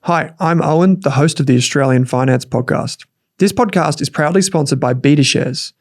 Hi, I'm Owen, the host of the Australian Finance Podcast. This podcast is proudly sponsored by BetaShares,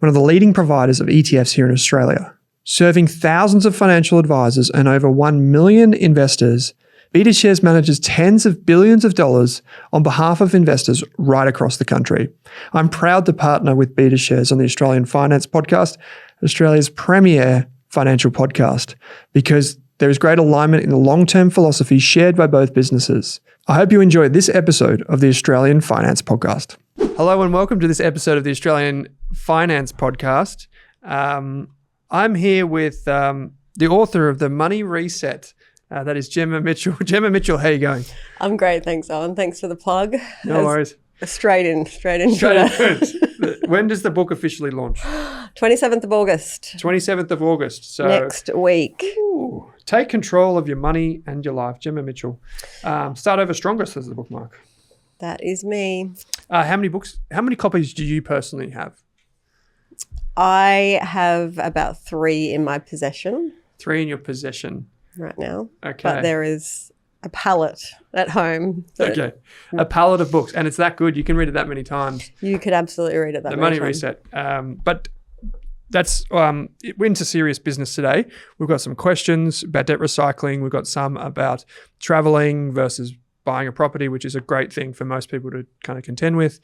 one of the leading providers of ETFs here in Australia. Serving thousands of financial advisors and over 1 million investors, BetaShares manages tens of billions of dollars on behalf of investors right across the country. I'm proud to partner with BetaShares on the Australian Finance Podcast, Australia's premier financial podcast, because there is great alignment in the long-term philosophy shared by both businesses. I hope you enjoyed this episode of the Australian Finance Podcast. Hello and welcome to this episode of the Australian Finance Podcast. I'm here with the author of The Money Reset. That is Gemma Mitchell. Gemma Mitchell, how are you going? I'm great, thanks, Owen. Thanks for the plug. No worries. Straight in. When does the book officially launch? 27th of August. 27th of August. So next week. Ooh, take control of your money and your life. Gemma Mitchell. Start over stronger, says the bookmark. That is me. How many copies do you personally have? I have about 3 in my possession. 3 in your possession. Right now. Okay. But there is a pallet at home. Okay. A pallet of books. And it's that good. You can read it that many times. You could absolutely read it that many times. The Money Reset. But that's we're into serious business today. We've got some questions about debt recycling. We've got some about traveling versus buying a property, which is a great thing for most people to kind of contend with.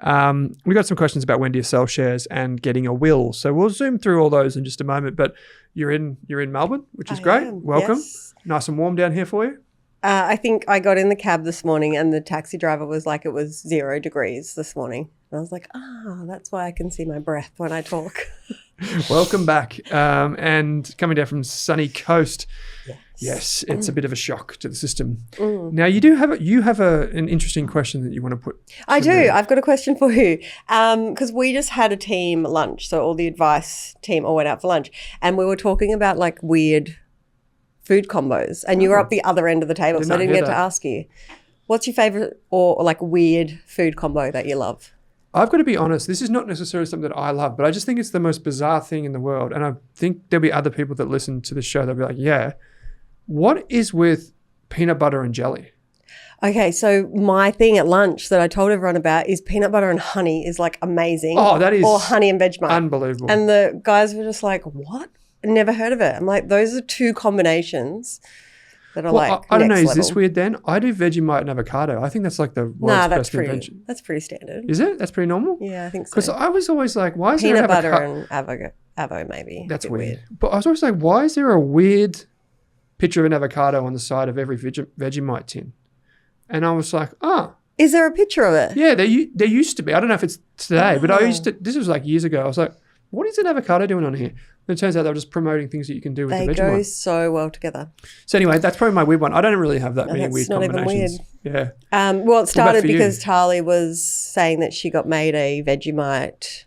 We've got some questions about when do you sell shares and getting a will. So we'll zoom through all those in just a moment. But you're in Melbourne, which is great. Welcome. Yes. Nice and warm down here for you. I think I got in the cab this morning and the taxi driver was like it was 0 degrees this morning. And I was like, that's why I can see my breath when I talk. Welcome back. And coming down from sunny coast. Yes, it's a bit of a shock to the system. Now, you have an interesting question that you want to put. I do. I've got a question for you because we just had a team lunch. So all the advice team all went out for lunch and we were talking about like weird food combos and you were up the other end of the table. So I didn't get to ask you. What's your favorite or like weird food combo that you love? I've got to be honest, this is not necessarily something that I love, but I just think it's the most bizarre thing in the world. And I think there'll be other people that listen to the show that'll be like, yeah. What is with peanut butter and jelly? Okay, so my thing at lunch that I told everyone about is peanut butter and honey is like amazing. Oh, that is or honey and Vegemite. Unbelievable. And the guys were just like, what? Never heard of it. I'm like, those are 2 combinations that are like I don't know. level. Is this weird then? I do Vegemite and avocado. I think that's like the world's best invention. That's pretty standard. Is it? That's pretty normal? Yeah, I think so. Because I was always like, why is peanut there butter and avo maybe? That's weird. But I was always like, why is there a weird picture of an avocado on the side of every Vegemite tin? And I was like, is there a picture of it? Yeah, there used to be. I don't know if it's today, but this was like years ago. I was like, what is an avocado doing on here? And it turns out they were just promoting things that you can do with the Vegemite. They go so well together. So anyway, that's probably my weird one. I don't really have that many weird combinations. Even weird. Yeah. Well, it started because Tali was saying that she got made a Vegemite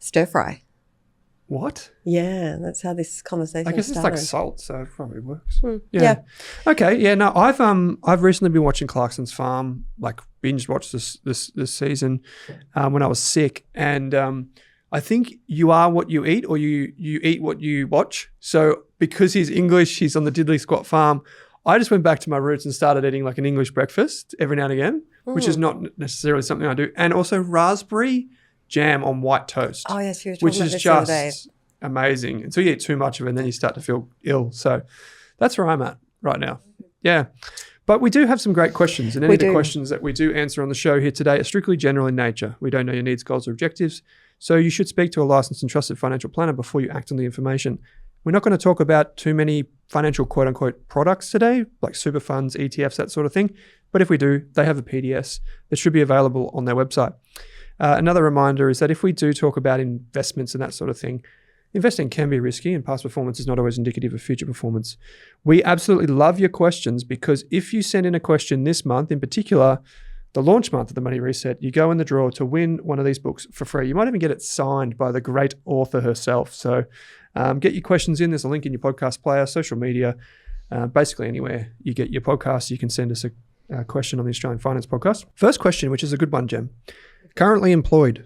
stir fry. What? Yeah, that's how this conversation started. I guess it's like salt, so it probably works. Yeah. Okay. Yeah. No, I've recently been watching Clarkson's Farm, like binge watched this season when I was sick, and I think you are what you eat, or you eat what you watch. So because he's English, he's on the Diddley Squat Farm. I just went back to my roots and started eating like an English breakfast every now and again, which is not necessarily something I do, and also raspberry jam on white toast. Oh yes, you were talking about this the other day. Which is just amazing. Until you eat too much of it and then you start to feel ill. So that's where I'm at right now. Yeah. But we do have some great questions, and any of the questions that we do answer on the show here today are strictly general in nature. We don't know your needs, goals, or objectives. So you should speak to a licensed and trusted financial planner before you act on the information. We're not going to talk about too many financial quote unquote products today, like super funds, ETFs, that sort of thing. But if we do, they have a PDS that should be available on their website. Another reminder is that if we do talk about investments and that sort of thing, investing can be risky and past performance is not always indicative of future performance. We absolutely love your questions, because if you send in a question this month, in particular, the launch month of the Money Reset, you go in the draw to win one of these books for free. You might even get it signed by the great author herself. So get your questions in. There's a link in your podcast player, social media, basically anywhere you get your podcast, you can send us a question on the Australian Finance Podcast. First question, which is a good one, Gem. Currently employed, ...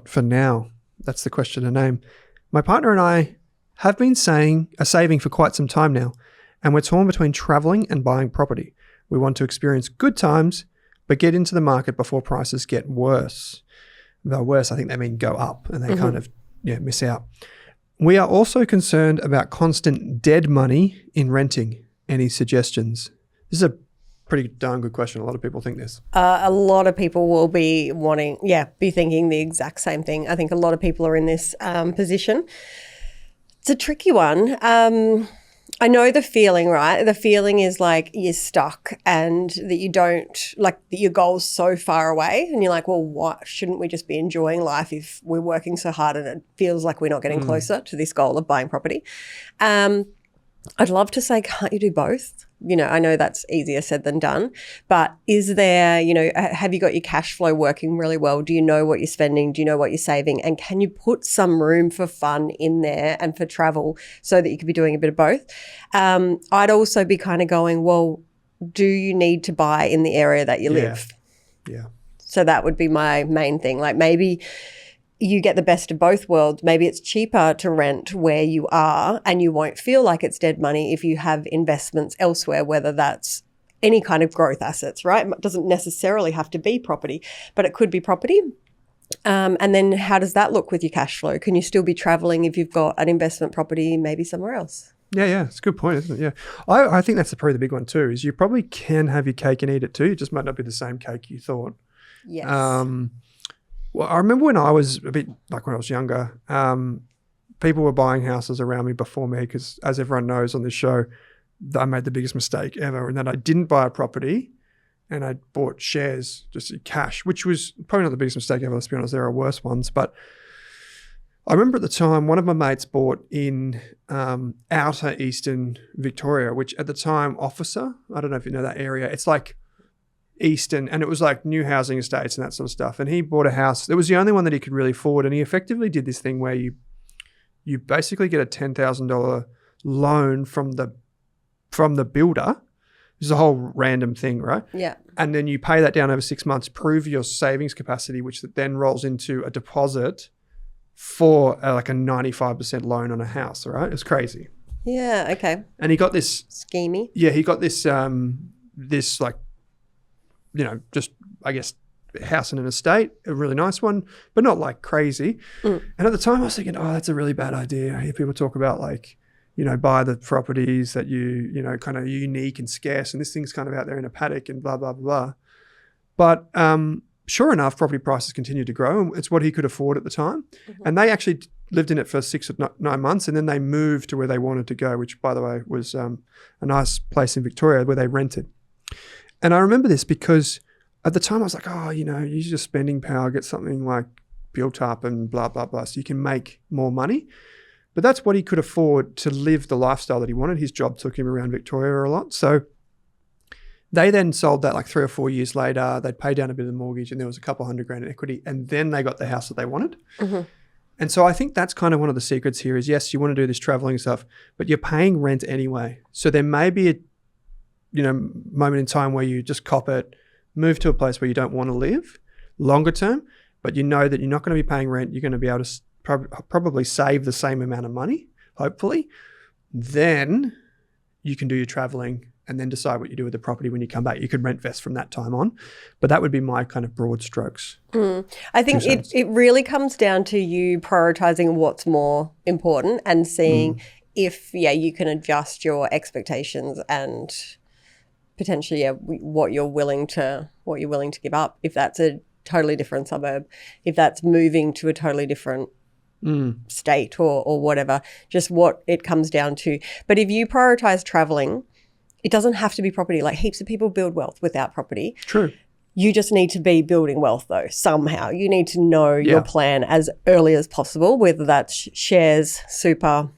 for now. That's the question and name. My partner and I have been saving for quite some time now, and we're torn between traveling and buying property. We want to experience good times, but get into the market before prices get worse. By worse, I think they mean go up, and they kind of miss out. We are also concerned about constant dead money in renting. Any suggestions? This is a pretty darn good question. A lot of people think this. A lot of people will be be thinking the exact same thing. I think a lot of people are in this position. It's a tricky one. I know the feeling, right? The feeling is like you're stuck and that you don't, like that your goal's so far away and you're like, well, what? Shouldn't we just be enjoying life if we're working so hard and it feels like we're not getting closer to this goal of buying property? I'd love to say, can't you do both? I know that's easier said than done, but is there, have you got your cash flow working really well? Do you know what you're spending? Do you know what you're saving? And can you put some room for fun in there and for travel so that you could be doing a bit of both? I'd also be kind of going, well, do you need to buy in the area that you live? Yeah. So that would be my main thing. Like maybe you get the best of both worlds. Maybe it's cheaper to rent where you are and you won't feel like it's dead money if you have investments elsewhere, whether that's any kind of growth assets, right? It doesn't necessarily have to be property, but it could be property. And then how does that look with your cash flow? Can you still be traveling if you've got an investment property maybe somewhere else? Yeah, it's a good point, isn't it? Yeah. I think that's probably the big one too, is you probably can have your cake and eat it too. It just might not be the same cake you thought. Yes. Well, I remember when I was when I was younger, people were buying houses around me before me because, as everyone knows on this show, I made the biggest mistake ever, and that I didn't buy a property and I bought shares just in cash, which was probably not the biggest mistake ever. Let's be honest, there are worse ones. But I remember at the time, one of my mates bought in outer eastern Victoria, which at the time, Officer, I don't know if you know that area, it's like eastern, and it was like new housing estates and that sort of stuff. And he bought a house. It was the only one that he could really afford. And he effectively did this thing where you basically get a $10,000 loan from the builder. This is a whole random thing, right? Yeah. And then you pay that down over 6 months, prove your savings capacity, which then rolls into a deposit for like a 95% loan on a house, all right? It was crazy. Yeah, okay. And he got this... Schemey. Yeah, he got this, this like, just, I guess, house in an estate, a really nice one, but not like crazy. And at the time I was thinking, oh, that's a really bad idea. I hear people talk about like, buy the properties that kind of unique and scarce, and this thing's kind of out there in a paddock and blah, blah, blah. But sure enough, property prices continued to grow, and it's what he could afford at the time. And they actually lived in it for 6 or 9 months, and then they moved to where they wanted to go, which, by the way, was a nice place in Victoria where they rented. And I remember this because at the time I was like, oh, use your spending power, get something like built up and blah, blah, blah, so you can make more money. But that's what he could afford to live the lifestyle that he wanted. His job took him around Victoria a lot. So they then sold that like 3 or 4 years later. They'd pay down a bit of the mortgage and there was a couple $100,000 in equity. And then they got the house that they wanted. And so I think that's kind of one of the secrets here is, yes, you want to do this traveling stuff, but you're paying rent anyway. So there may be a moment in time where you just cop it, move to a place where you don't want to live longer term, but you know that you're not going to be paying rent. You're going to be able to probably save the same amount of money, hopefully. Then you can do your traveling and then decide what you do with the property when you come back. You could rent vest from that time on, but that would be my kind of broad strokes. I think it really comes down to you prioritizing what's more important and seeing if, you can adjust your expectations and potentially, what you're willing to give up. If that's a totally different suburb, if that's moving to a totally different state or whatever, just what it comes down to. But if you prioritize traveling, it doesn't have to be property. Like heaps of people build wealth without property. True. You just need to be building wealth though, somehow. You need to know your plan as early as possible, whether that's shares, super,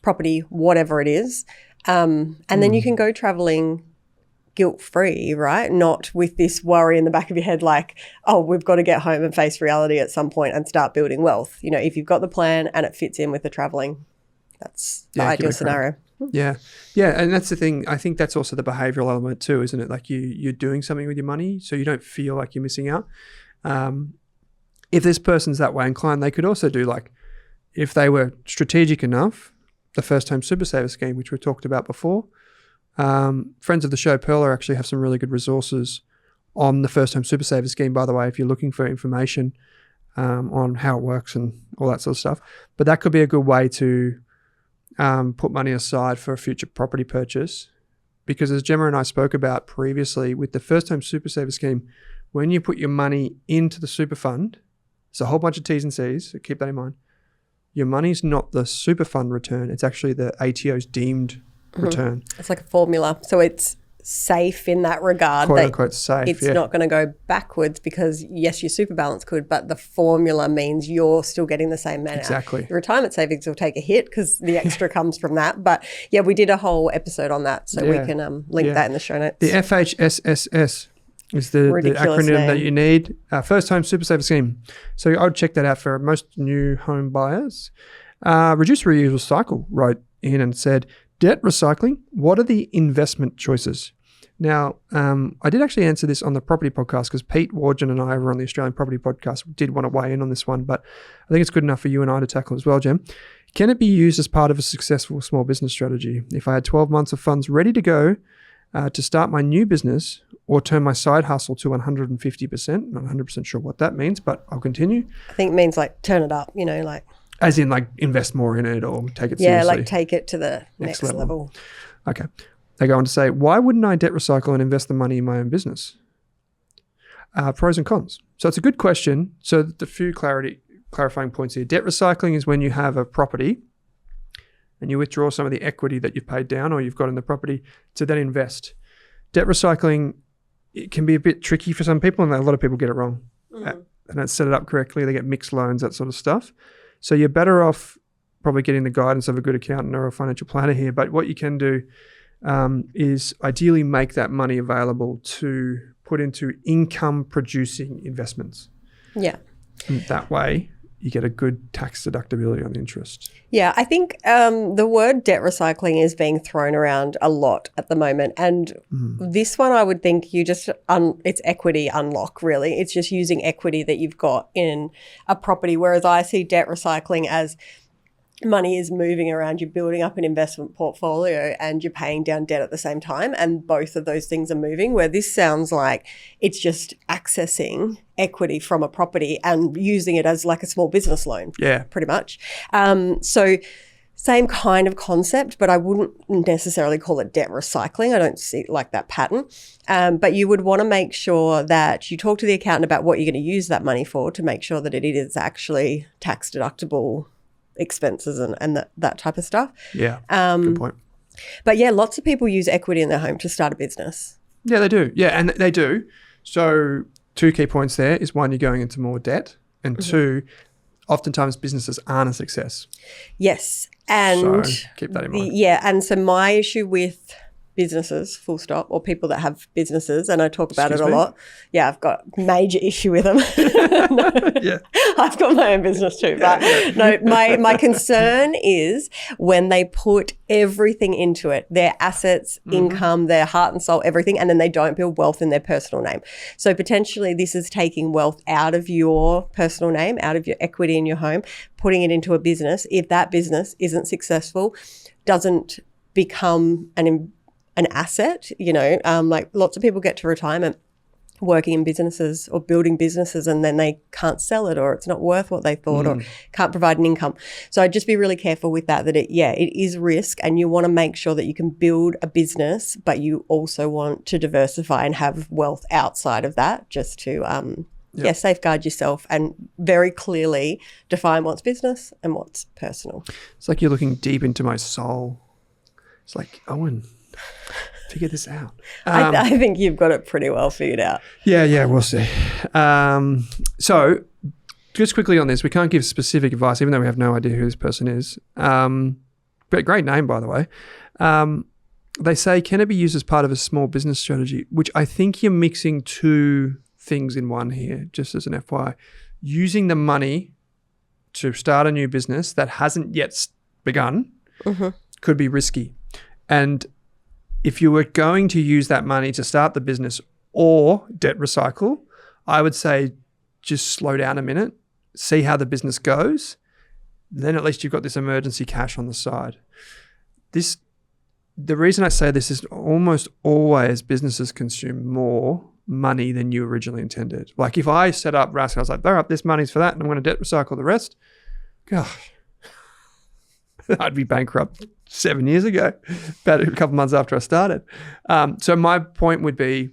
property, whatever it is. And then you can go traveling guilt-free, right? Not with this worry in the back of your head like, oh, we've got to get home and face reality at some point and start building wealth. If you've got the plan and it fits in with the traveling, that's the ideal scenario. Yeah. And that's the thing. I think that's also the behavioral element too, isn't it? Like you're doing something with your money so you don't feel like you're missing out. If this person's that way inclined, they could also do like, if they were strategic enough, the first home super saver scheme, which we talked about before, Friends of the show, Pearler, actually have some really good resources on the First Home Super Saver scheme, by the way, if you're looking for information on how it works and all that sort of stuff. But that could be a good way to put money aside for a future property purchase. Because as Gemma and I spoke about previously, with the First Home Super Saver scheme, when you put your money into the super fund, it's a whole bunch of T's and C's, so keep that in mind. Your money's not the super fund return, it's actually the ATO's deemed return. It's like a formula. So it's safe in that regard. Quote unquote safe. It's not going to go backwards because, yes, your super balance could, but the formula means you're still getting the same amount. Exactly. Your retirement savings will take a hit because the extra comes from that. But yeah, we did a whole episode on that. So we can link that in the show notes. The FHSSS is the acronym name that you need. First Home Super Saver Scheme. So I would check that out for most new home buyers. Reduce Reusable Cycle wrote in and said, debt recycling, what are the investment choices? Now, I did actually answer this on the property podcast because Pete Wargen and I over on the Australian Property Podcast did want to weigh in on this one, but I think it's good enough for you and I to tackle as well, Jem. Can it be used as part of a successful small business strategy? If I had 12 months of funds ready to go to start my new business or turn my side hustle to 150%, not 100% sure what that means, but I'll continue. I think it means like turn it up, like. As in like invest more in it or take it seriously. Yeah, like take it to the next level. Okay. They go on to say, why wouldn't I debt recycle and invest the money in my own business? Pros and cons. So it's a good question. So the few clarifying points here. Debt recycling is when you have a property and you withdraw some of the equity that you've paid down or you've got in the property to then invest. Debt recycling, it can be a bit tricky for some people and a lot of people get it wrong. And don't set it up correctly. They get mixed loans, that sort of stuff. So you're better off probably getting the guidance of a good accountant or a financial planner here. But what you can do is ideally make that money available to put into income-producing investments. Yeah. And that way, you get a good tax deductibility on the interest. Yeah, I think the word debt recycling is being thrown around a lot at the moment. And this one, I would think you just, it's equity unlock, really. It's just using equity that you've got in a property. Whereas I see debt recycling as money is moving around, you're building up an investment portfolio and you're paying down debt at the same time. And both of those things are moving, where this sounds like it's just accessing equity from a property and using it as like a small business loan. Yeah. Pretty much. So same kind of concept, but I wouldn't necessarily call it debt recycling. I don't see like that pattern. But you would want to make sure that you talk to the accountant about what you're going to use that money for to make sure that it is actually tax deductible expenses and that type of stuff. Yeah, good point. But yeah, lots of people use equity in their home to start a business. Yeah, they do. Yeah, and they do. So two key points there is one, you're going into more debt, and two, oftentimes businesses aren't a success. Yes, and so keep that in mind. Yeah, and so my issue with businesses, full stop, or people that have businesses, and I talk about it a lot. Yeah, I've got major issue with them. Yeah, I've got my own business too. But no, my concern is when they put everything into it, their assets, income, their heart and soul, everything, and then they don't build wealth in their personal name. So potentially this is taking wealth out of your personal name, out of your equity in your home, putting it into a business. If that business isn't successful, doesn't become an asset, like lots of people get to retirement working in businesses or building businesses and then they can't sell it or it's not worth what they thought or can't provide an income. So I'd just be really careful with that it is risk, and you want to make sure that you can build a business, but you also want to diversify and have wealth outside of that just to safeguard yourself and very clearly define what's business and what's personal. It's like you're looking deep into my soul. It's like, Owen, figure this out. I think you've got it pretty well figured out. Yeah, we'll see. So just quickly on this, we can't give specific advice, even though we have no idea who this person is. But great name, by the way. They say, can it be used as part of a small business strategy? Which I think you're mixing two things in one here, just as an FYI. Using the money to start a new business that hasn't yet begun could be risky. And if you were going to use that money to start the business or debt recycle, I would say just slow down a minute, see how the business goes. Then at least you've got this emergency cash on the side. This the reason I say this is almost always businesses consume more money than you originally intended. Like if I set up Rask, I was like, all right, this money's for that and I'm going to debt recycle the rest. Gosh, I'd be bankrupt 7 years ago, about a couple months after I started. So my point would be,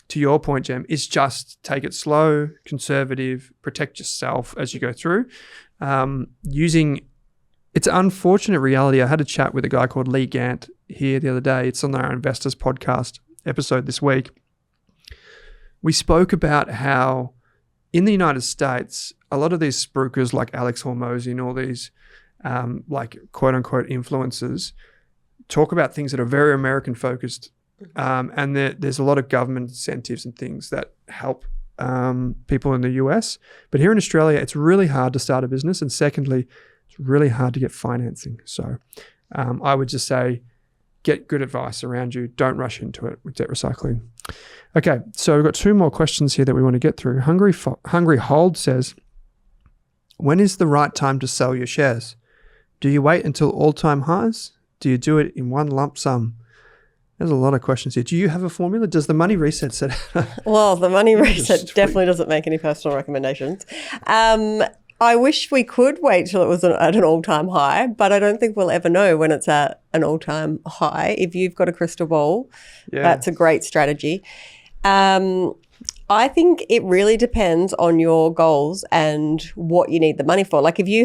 to your point, Gem, is just take it slow, conservative, protect yourself as you go through. It's an unfortunate reality. I had a chat with a guy called Lee Gant here the other day. It's on our Investors podcast episode this week. We spoke about how in the United States, a lot of these spruikers like Alex Hormozy and all these like quote unquote influencers talk about things that are very American focused. And there's a lot of government incentives and things that help people in the US. But here in Australia, it's really hard to start a business. And secondly, it's really hard to get financing. So I would just say, get good advice around you. Don't rush into it with debt recycling. Okay, so we've got 2 more questions here that we want to get through. Hungry Hold says, when is the right time to sell your shares? Do you wait until all-time highs? Do you do it in one lump sum? There's a lot of questions here. Do you have a formula? Does the money reset set? Well, the money reset definitely doesn't make any personal recommendations. I wish we could wait till it was at an all-time high, but I don't think we'll ever know when it's at an all-time high. If you've got a crystal ball, that's a great strategy. I think it really depends on your goals and what you need the money for. Like if you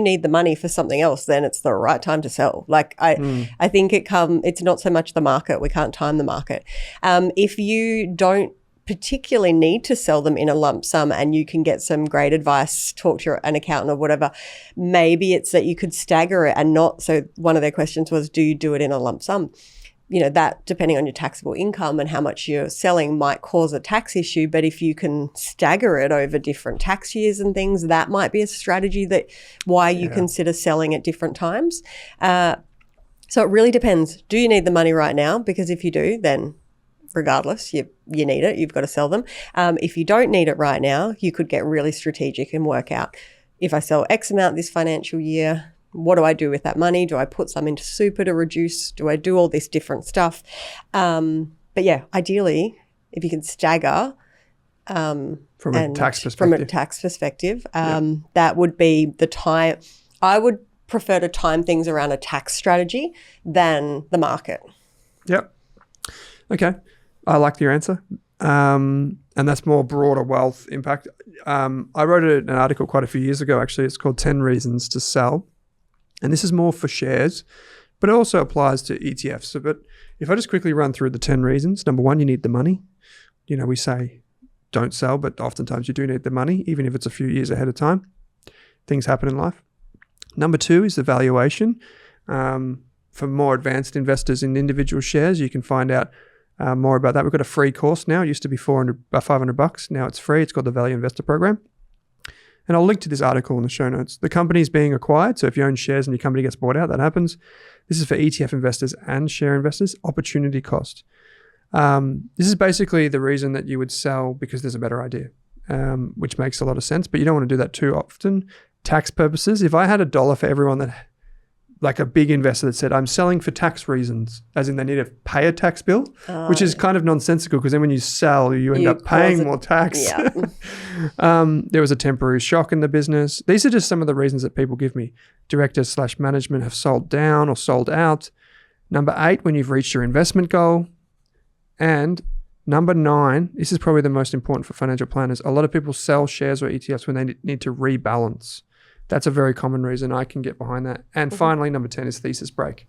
need the money for something else, then it's the right time to sell. Like I think it's not so much the market. We can't time the market. If you don't particularly need to sell them in a lump sum and you can get some great advice, talk to an accountant or whatever, maybe it's that you could stagger it and not. So one of their questions was, do you do it in a lump sum? You know, that depending on your taxable income and how much you're selling might cause a tax issue. But if you can stagger it over different tax years and things, that might be a strategy you consider selling at different times. So it really depends. Do you need the money right now? Because if you do, then regardless, you need it. You've got to sell them. If you don't need it right now, you could get really strategic and work out, if I sell X amount this financial year, what do I do with that money? Do I put some into super to reduce? Do I do all this different stuff? But yeah, ideally, if you can stagger from a tax perspective, that would be the time. I would prefer to time things around a tax strategy than the market. Yep. Okay. I like your answer. And that's more broader wealth impact. I wrote an article quite a few years ago, actually. It's called 10 Reasons to Sell. And this is more for shares, but it also applies to ETFs. So, but if I just quickly run through the 10 reasons. Number 1, you need the money. You know, we say don't sell, but oftentimes you do need the money, even if it's a few years ahead of time. Things happen in life. Number 2 is the valuation. For more advanced investors in individual shares, you can find out more about that. We've got a free course now. It used to be $500. Now it's free. It's called the Value Investor Program. And I'll link to this article in the show notes. The company is being acquired. So if you own shares and your company gets bought out, that happens. This is for ETF investors and share investors. Opportunity cost. This is basically the reason that you would sell, because there's a better idea, which makes a lot of sense. But you don't want to do that too often. Tax purposes. If I had $1 for everyone that, like a big investor that said, I'm selling for tax reasons, as in they need to pay a tax bill, which is kind of nonsensical, because then when you sell, you end up paying more tax. Yeah. There was a temporary shock in the business. These are just some of the reasons that people give me. Directors/management have sold down or sold out. Number 8, when you've reached your investment goal. And number 9, this is probably the most important for financial planners. A lot of people sell shares or ETFs when they need to rebalance. That's a very common reason. I can get behind that. And finally, number 10 is thesis break.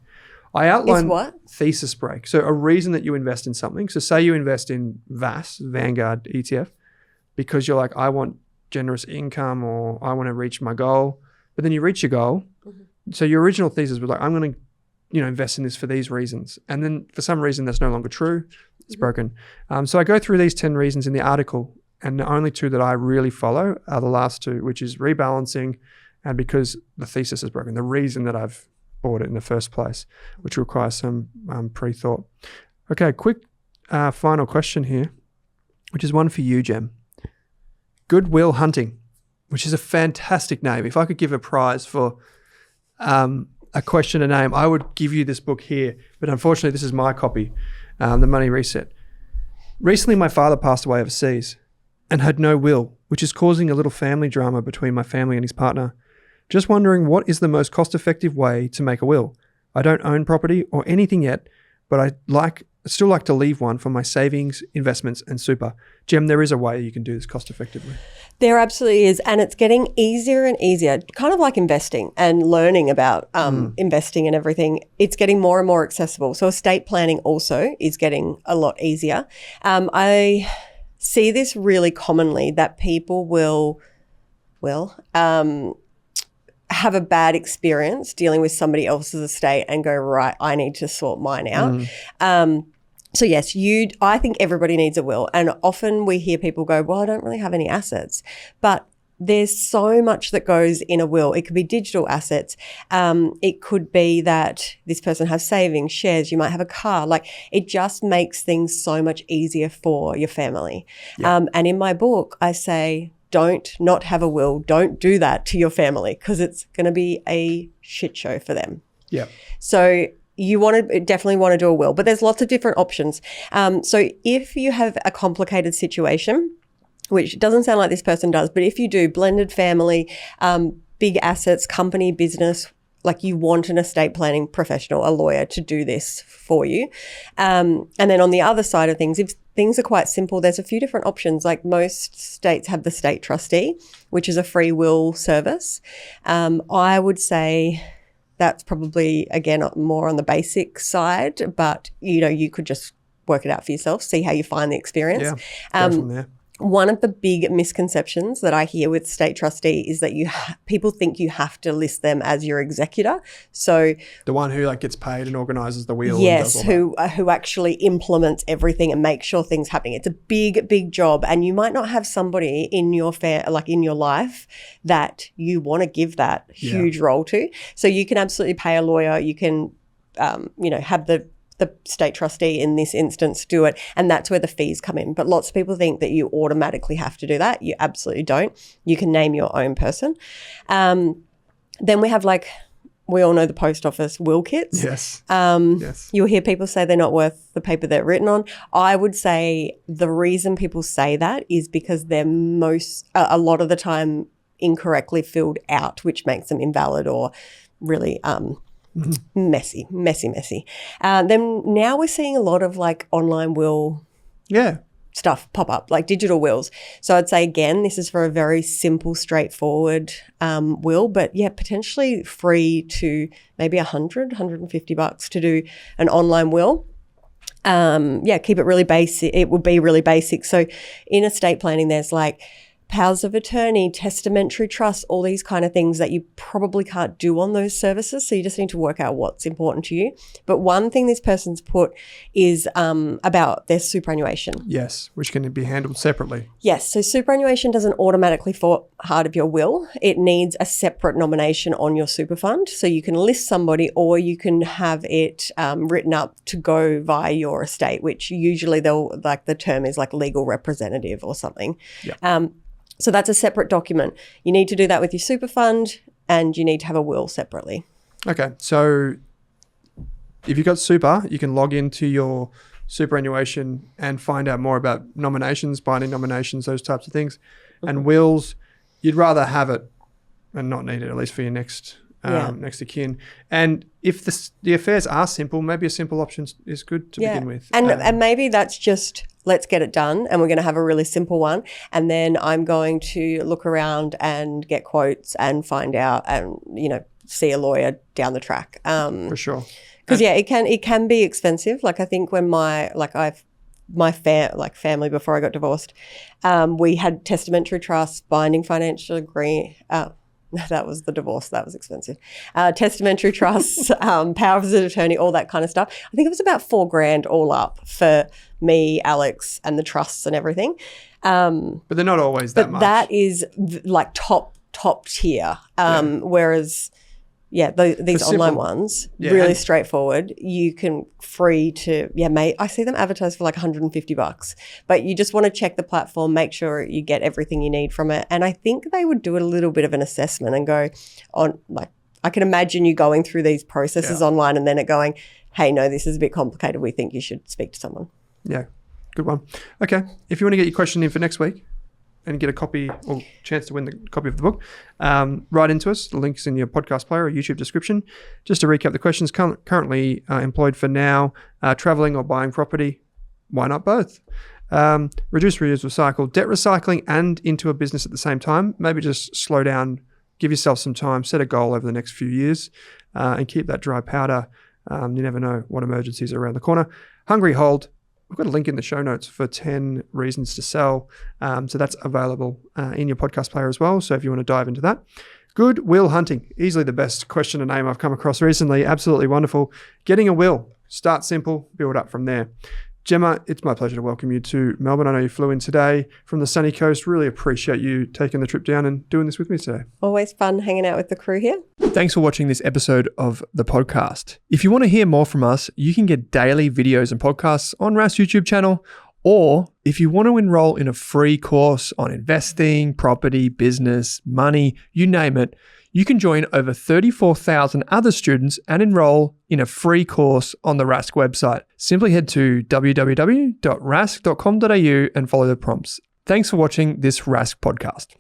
I outline what? Thesis break. So a reason that you invest in something. So say you invest in VAS, Vanguard ETF, because you're like, I want generous income or I want to reach my goal. But then you reach your goal. So your original thesis was like, I'm going to invest in this for these reasons. And then for some reason, that's no longer true. It's broken. So I go through these 10 reasons in the article. And the only 2 that I really follow are the last 2, which is rebalancing, and because the thesis is broken, the reason that I've bought it in the first place, which requires some pre-thought. Okay, quick final question here, which is one for you, Gem. Goodwill Hunting, which is a fantastic name. If I could give a prize for a question to name, I would give you this book here, but unfortunately this is my copy, The Money Reset. Recently my father passed away overseas and had no will, which is causing a little family drama between my family and his partner. Just wondering what is the most cost-effective way to make a will. I don't own property or anything yet, but I still like to leave one for my savings, investments, and super. Gem, there is a way you can do this cost-effectively. There absolutely is, and it's getting easier and easier, kind of like investing and learning about investing and everything. It's getting more and more accessible. So estate planning also is getting a lot easier. I see this really commonly, that people will have a bad experience dealing with somebody else's estate and go, right, I need to sort mine out. So yes, I think everybody needs a will. And often we hear people go, well, I don't really have any assets. But there's so much that goes in a will. It could be digital assets. It could be that this person has savings, shares, you might have a car. Like, it just makes things so much easier for your family. Yeah. And in my book, I say, don't not have a will. Don't do that to your family, because it's going to be a shit show for them. Yeah. So you definitely want to do a will, but there's lots of different options. So if you have a complicated situation, which doesn't sound like this person does, but if you do, blended family, big assets, company, business, like, you want an estate planning professional, a lawyer, to do this for you. And then on the other side of things, if things are quite simple, there's a few different options. Like, most states have the state trustee, which is a free will service. I would say that's probably, again, more on the basic side, but, you could just work it out for yourself, see how you find the experience. Yeah, go from there. One of the big misconceptions that I hear with state trustee is that people think you have to list them as your executor. So the one who gets paid and organises the wheel. Yes, and does all who actually implements everything and makes sure things happening. It's a big, big job, and you might not have somebody in your in your life that you want to give that huge role to. So you can absolutely pay a lawyer. You can, have the state trustee in this instance do it, and that's where the fees come in. But lots of people think that you automatically have to do that. You absolutely don't. You can name your own person. Then we have, we all know the post office will kits. Yes. Yes. You'll hear people say they're not worth the paper they're written on. I would say the reason people say that is because they're a lot of the time incorrectly filled out, which makes them invalid or really messy. Then now we're seeing a lot of online will stuff pop up, like digital wills. So I'd say, again, this is for a very simple, straightforward will, but potentially free to maybe $150 to do an online will. Keep it really basic. It would be really basic. So in estate planning, there's powers of attorney, testamentary trust, all these kind of things that you probably can't do on those services. So you just need to work out what's important to you. But one thing this person's put is about their superannuation. Yes, which can be handled separately. Yes, so superannuation doesn't automatically form part of your will. It needs a separate nomination on your super fund. So you can list somebody, or you can have it written up to go via your estate, which usually the term is legal representative or something. Yeah. So that's a separate document. You need to do that with your super fund, and you need to have a will separately. Okay. So if you've got super, you can log into your superannuation and find out more about nominations, binding nominations, those types of things. Mm-hmm. And wills, you'd rather have it and not need it, at least for your next of kin. And if the affairs are simple, maybe a simple option is good to begin with. And maybe that's just, let's get it done, and we're going to have a really simple one. And then I'm going to look around and get quotes and find out and, see a lawyer down the track. For sure. Because, it can be expensive. I think when my family before I got divorced, we had testamentary trust, binding financial agreement. That was the divorce. That was expensive. Testamentary trusts, powers of attorney, all that kind of stuff. I think it was about $4,000 all up for me, Alex, and the trusts and everything. But they're not always that much. But that is top tier. Whereas, these online ones, really straightforward. You can free to, I see them advertised for $150, but you just want to check the platform, make sure you get everything you need from it. And I think they would do a little bit of an assessment and go I can imagine you going through these processes online and then it going, hey, no, this is a bit complicated. We think you should speak to someone. Yeah, good one. Okay, if you want to get your question in for next week and get a copy or chance to win the copy of the book, write into us. The link's in your podcast player or YouTube description. Just to recap the questions, currently employed for now, traveling or buying property. Why not both? Reduce, reuse, recycle, debt recycling and into a business at the same time. Maybe just slow down, give yourself some time, set a goal over the next few years and keep that dry powder. You never know what emergencies are around the corner. Hungry Hold. We've got a link in the show notes for 10 reasons to sell. So that's available in your podcast player as well. So if you want to dive into that. Good Will Hunting. Easily the best question and name I've come across recently. Absolutely wonderful. Getting a will. Start simple, build up from there. Gemma, it's my pleasure to welcome you to Melbourne. I know you flew in today from the sunny coast. Really appreciate you taking the trip down and doing this with me today. Always fun hanging out with the crew here. Thanks for watching this episode of the podcast. If you want to hear more from us, you can get daily videos and podcasts on Rask's YouTube channel. Or if you want to enroll in a free course on investing, property, business, money, you name it, you can join over 34,000 other students and enroll in a free course on the Rask website. Simply head to www.rask.com.au and follow the prompts. Thanks for watching this Rask podcast.